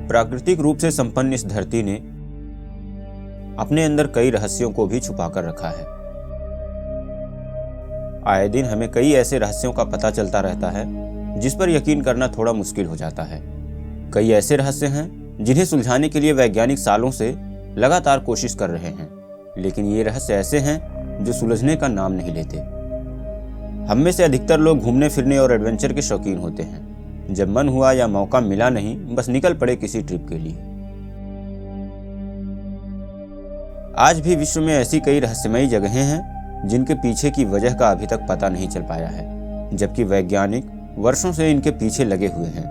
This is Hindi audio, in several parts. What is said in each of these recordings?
प्राकृतिक रूप से संपन्न इस धरती ने अपने अंदर कई रहस्यों को भी छुपाकर रखा है। आए दिन हमें कई ऐसे रहस्यों का पता चलता रहता है जिस पर यकीन करना थोड़ा मुश्किल हो जाता है। कई ऐसे रहस्य हैं जिन्हें सुलझाने के लिए वैज्ञानिक सालों से लगातार कोशिश कर रहे हैं, लेकिन ये रहस्य ऐसे हैं जो सुलझने का नाम नहीं लेते। हम में से अधिकतर लोग घूमने फिरने और एडवेंचर के शौकीन होते हैं। जब मन हुआ या मौका मिला नहीं, बस निकल पड़े किसी ट्रिप के लिए। आज भी विश्व में ऐसी कई रहस्यमयी जगहें हैं जिनके पीछे की वजह का अभी तक पता नहीं चल पाया है, जबकि वैज्ञानिक वर्षों से इनके पीछे लगे हुए हैं।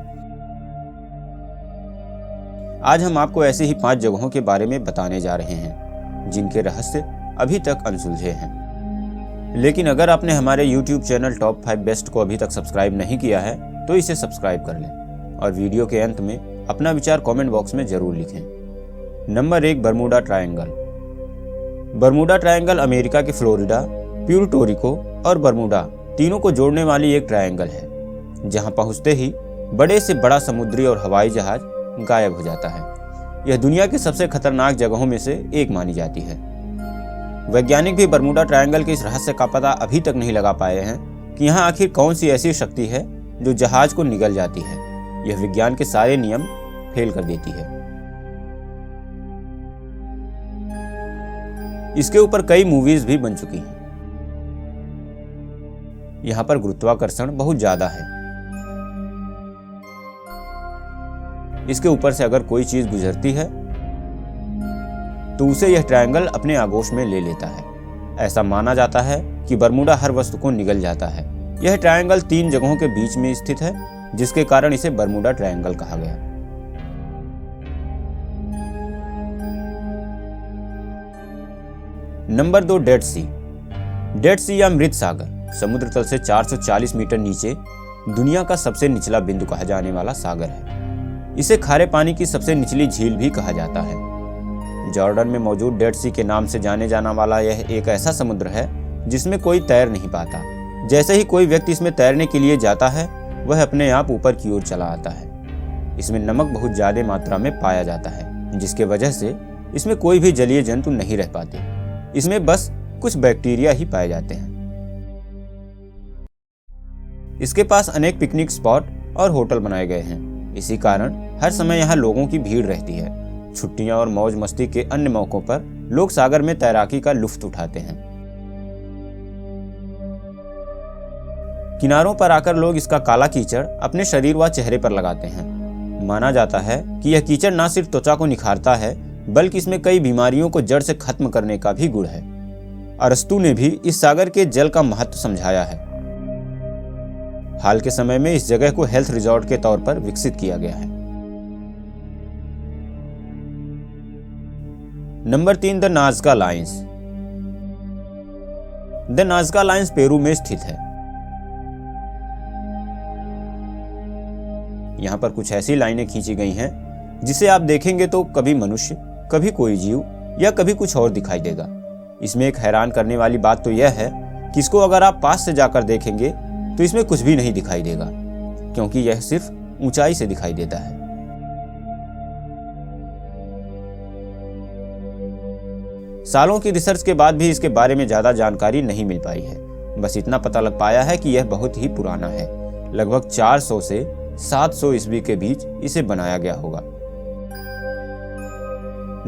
आज हम आपको ऐसी ही 5 जगहों के बारे में बताने जा रहे हैं जिनके रहस्य अभी तक अनसुलझे हैं। लेकिन अगर आपने हमारे YouTube चैनल टॉप 5 बेस्ट को अभी तक सब्सक्राइब नहीं किया है तो इसे सब्सक्राइब कर लें और वीडियो के अंत में अपना विचार कमेंट बॉक्स में जरूर लिखें। Number 1, Bermuda triangle. Bermuda triangle America के फ्लोरिडा, प्यूर्टो रिको और बरमूडा तीनों को जोड़ने वाली एक ट्रायंगल है, जहां पहुंचते ही बड़े से बड़ा समुद्री और हवाई जहाज गायब हो जाता है। यह दुनिया की सबसे खतरनाक जगहों में से एक मानी जाती है। वैज्ञानिक भी बरमूडा ट्रायंगल के इस रहस्य का पता अभी तक नहीं लगा पाए हैं कि यहाँ आखिर कौन सी ऐसी शक्ति है जो जहाज को निगल जाती है। यह विज्ञान के सारे नियम फेल कर देती है। इसके ऊपर कई मूवीज भी बन चुकी हैं। यहाँ पर गुरुत्वाकर्षण बहुत ज्यादा है। इसके ऊपर से अगर कोई चीज गुजरती है तो उसे यह ट्रायंगल अपने आगोश में ले लेता है। ऐसा माना जाता है कि बरमूडा हर वस्तु को निगल जाता है। यह ट्रायंगल 3 जगहों के बीच में स्थित है, जिसके कारण इसे बरमूडा ट्रायंगल कहा गया। नंबर 2, डेड सी। डेड सी या मृत सागर समुद्र तल से 440 मीटर नीचे दुनिया का सबसे निचला बिंदु कहा जाने वाला सागर है। इसे खारे पानी की सबसे निचली झील भी कहा जाता है। जॉर्डन में मौजूद डेड सी के नाम से जाने जाना वाला यह एक ऐसा समुद्र है जिसमें कोई तैर नहीं पाता। जैसे ही कोई व्यक्ति इसमें तैरने के लिए जाता है, वह अपने आप ऊपर की ओर चला आता है। इसमें नमक बहुत ज्यादा मात्रा में पाया जाता है, जिसके वजह से इसमें कोई भी जलीय जंतु नहीं रह पाते। इसमें बस कुछ बैक्टीरिया ही पाए जाते हैं। इसके पास अनेक पिकनिक स्पॉट और होटल बनाए गए हैं। इसी कारण हर समय यहाँ लोगों की भीड़ रहती है। छुट्टियां और मौज मस्ती के अन्य मौकों पर लोग सागर में तैराकी का लुत्फ उठाते हैं। किनारों पर आकर लोग इसका काला कीचड़ अपने शरीर व चेहरे पर लगाते हैं। माना जाता है कि यह कीचड़ न सिर्फ त्वचा को निखारता है, बल्कि इसमें कई बीमारियों को जड़ से खत्म करने का भी गुण है। अरस्तु ने भी इस सागर के जल का महत्व समझाया है। हाल के समय में इस जगह को हेल्थ रिजॉर्ट के तौर पर विकसित किया गया है। Number 3, the Nazca lines. The Nazca lines Peru में स्थित है। यहां पर कुछ ऐसी लाइनें खींची गई हैं जिसे आप देखेंगे तो कभी मनुष्य, कभी कोई जीव या कभी कुछ और दिखाई देगा। इसमें एक हैरान करने वाली बात तो यह है कि इसको अगर आप पास से जाकर देखेंगे तो इसमें कुछ भी नहीं दिखाई देगा, क्योंकि यह सिर्फ ऊंचाई से दिखाई देता है। सालों की रिसर्च के बाद भी इसके बारे में ज्यादा जानकारी नहीं मिल पाई है। बस इतना पता लग पाया है कि यह बहुत ही पुराना है। लगभग 400 से 700 ईस्वी के बीच इसे बनाया गया होगा।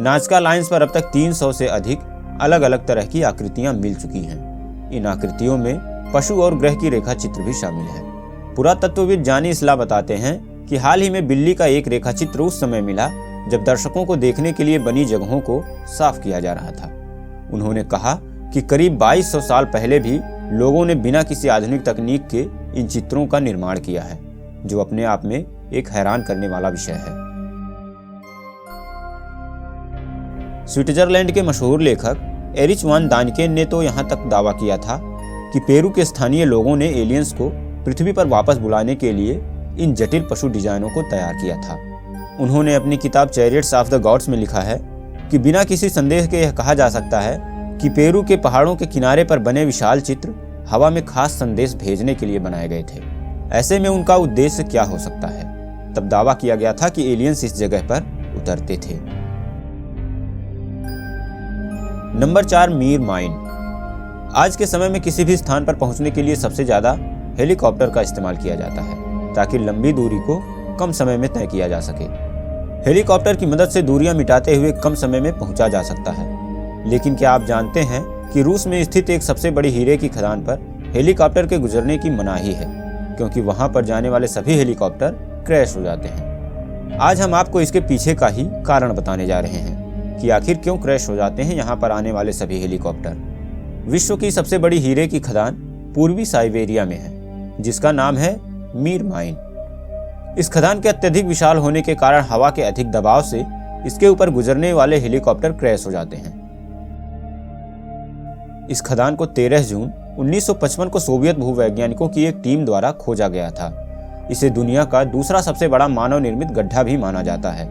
नाज़का लाइन्स पर अब तक 300 से अधिक अलग अलग तरह की आकृतियां मिल चुकी हैं। इन आकृतियों में पशु और ग्रह की रेखा चित्र भी शामिल है। पुरातत्वविद जानी इसला बताते हैं कि हाल ही में बिल्ली का एक रेखा चित्र उस समय मिला जब दर्शकों को देखने के लिए बनी जगहों को साफ किया जा रहा था। उन्होंने कहा कि करीब 2200 साल पहले भी लोगों ने बिना किसी आधुनिक तकनीक के इन चित्रों का निर्माण किया है, जो अपने आप में एक हैरान करने वाला विषय है। स्विट्जरलैंड के मशहूर लेखक एरिच वान दानकेन ने तो यहाँ तक दावा किया था कि पेरू के स्थानीय लोगों ने एलियंस को पृथ्वी पर वापस बुलाने के लिए इन जटिल पशु डिजाइनों को तैयार किया था। उन्होंने अपनी किताब चैरियट्स ऑफ द गॉड्स में लिखा है कि बिना किसी संदेह के यह कहा जा सकता है कि पेरू के पहाड़ों के किनारे पर बने विशाल चित्र हवा में खास संदेश भेजने के लिए बनाए गए थे। ऐसे में उनका उद्देश्य क्या हो सकता है? तब दावा किया गया था कि एलियंस इस जगह पर उतरते थे। Number 4, Mir mine. आज के समय में किसी भी स्थान पर पहुंचने के लिए सबसे ज्यादा हेलीकॉप्टर का इस्तेमाल किया जाता है ताकि लंबी दूरी को कम समय में तय किया जा सके। हेलीकॉप्टर की मदद से दूरियां मिटाते हुए कम समय में पहुंचा जा सकता है। लेकिन क्या आप जानते हैं कि रूस में स्थित एक सबसे बड़ी हीरे की खदान पर हेलीकॉप्टर के गुजरने की मनाही है, क्योंकि वहां पर जाने वाले सभी हेलीकॉप्टर क्रैश हो जाते हैं। आज हम आपको इसके पीछे का ही कारण बताने जा रहे हैं कि आखिर क्यों क्रैश हो जाते हैं यहाँ पर आने वाले सभी हेलीकॉप्टर। विश्व की सबसे बड़ी हीरे की खदान पूर्वी साइबेरिया में है, जिसका नाम है मीर माइन। इस खदान के अत्यधिक विशाल होने के कारण हवा के अधिक दबाव से इसके ऊपर गुजरने वाले हेलीकॉप्टर क्रैश हो जाते हैं। इस खदान को 13 जून 1955 को सोवियत भूवैज्ञानिकों की एक टीम द्वारा खोजा गया था। इसे दुनिया का दूसरा सबसे बड़ा मानव निर्मित गड्ढा भी माना जाता है।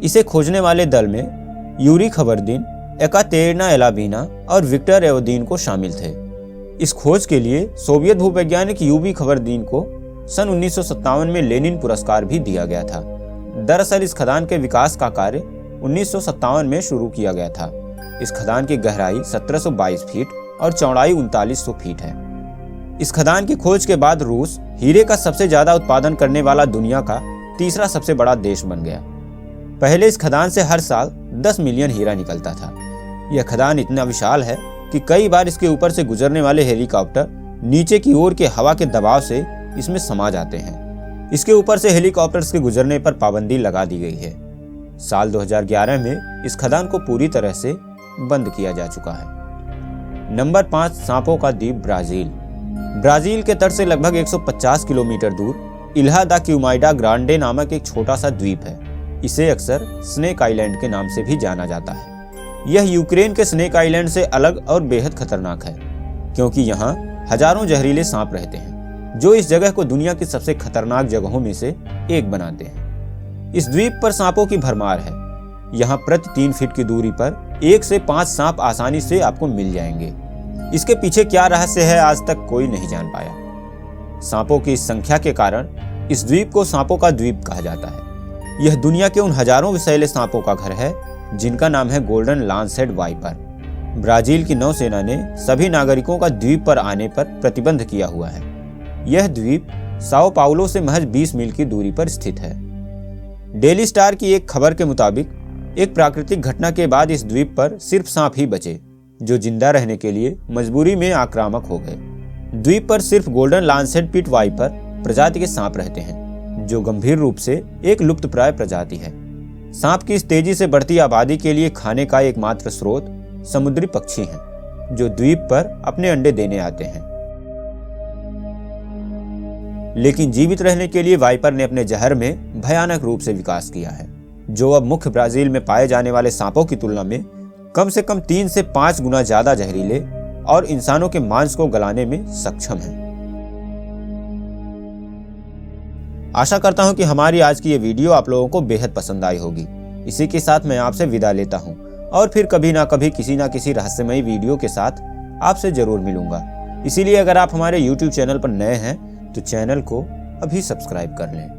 इसे खोजने वाले दल में यूरी खबरदीन, एकातेरिना एलाबीना और विक्टर एवोदीन को शामिल थे। इस खोज के लिए सोवियत भूवैज्ञानिक यूरी खबरदीन को सन 1957 में लेनिन पुरस्कार भी दिया गया था। दरअसल इस खदान के विकास का कार्य 1957 में शुरू किया गया था। इस खदान की गहराई 1722 फीट और चौड़ाई 3900 फीट है। इस खदान की खोज के बाद रूस हीरे का सबसे ज्यादा उत्पादन करने वाला दुनिया का तीसरा सबसे बड़ा देश बन गया। पहले इस खदान से हर साल 10 मिलियन हीरा निकलता था। यह खदान इतना विशाल है कि कई बार इसके ऊपर से गुजरने वाले हेलीकॉप्टर नीचे की ओर के हवा के दबाव से इसमें समा जाते हैं। इसके ऊपर से हेलीकॉप्टर्स के गुजरने पर पाबंदी लगा दी गई है। साल 2011 में इस खदान को पूरी तरह से बंद किया जा चुका है। नंबर 5, सांपों का द्वीप ब्राजील। ब्राजील के तट से लगभग 150 किलोमीटर दूर इल्हा दा क्यूमाइडा ग्रांडे नामक एक छोटा सा द्वीप है। इसे अक्सर स्नेक आइलैंड के नाम से भी जाना जाता है। यह यूक्रेन के स्नेक आइलैंड से अलग और बेहद खतरनाक है, क्योंकि यहाँ हजारों जहरीले सांप रहते हैं, जो इस जगह को दुनिया की सबसे खतरनाक जगहों में से एक बनाते हैं। इस द्वीप पर सांपों की भरमार है। यहाँ प्रति 3 फीट की दूरी पर 1 से 5 सांप आसानी से आपको मिल जाएंगे। इसके पीछे क्या रहस्य है, आज तक कोई नहीं जान पाया। सांपों की इस संख्या के कारण इस द्वीप को सांपों का द्वीप कहा जाता है। यह दुनिया के उन हजारों विषैले सांपों का घर है जिनका नाम है गोल्डन लांसहेड वाइपर। ब्राजील की नौसेना ने सभी नागरिकों का द्वीप पर आने पर प्रतिबंध किया हुआ है। यह द्वीप साओ पाउलो से महज 20 मील की दूरी पर स्थित है। डेली स्टार की एक खबर के मुताबिक एक प्राकृतिक घटना के बाद इस द्वीप पर सिर्फ सांप ही बचे, जो जिंदा रहने के लिए मजबूरी में आक्रामक हो गए। द्वीप पर सिर्फ गोल्डन लांसहेड पिट वाइपर प्रजाति के सांप रहते हैं, जो गंभीर रूप से एक लुप्तप्राय प्रजाति है। सांप की इस तेजी से बढ़ती आबादी के लिए खाने का एकमात्र स्रोत समुद्री पक्षी हैं, जो द्वीप पर अपने अंडे देने आते हैं। लेकिन जीवित रहने के लिए वाइपर ने अपने जहर में भयानक रूप से विकास किया है, जो अब मुख्य ब्राजील में पाए जाने वाले सांपों की तुलना में कम से कम 3 से 5 गुना ज्यादा जहरीले और इंसानों के मांस को गलाने में सक्षम है। आशा करता हूं कि हमारी आज की ये वीडियो आप लोगों को बेहद पसंद आई होगी। इसी के साथ मैं आपसे विदा लेता हूं और फिर कभी ना कभी किसी ना किसी रहस्यमयी वीडियो के साथ आपसे जरूर मिलूंगा। इसीलिए अगर आप हमारे YouTube चैनल पर नए हैं तो चैनल को अभी सब्सक्राइब कर लें।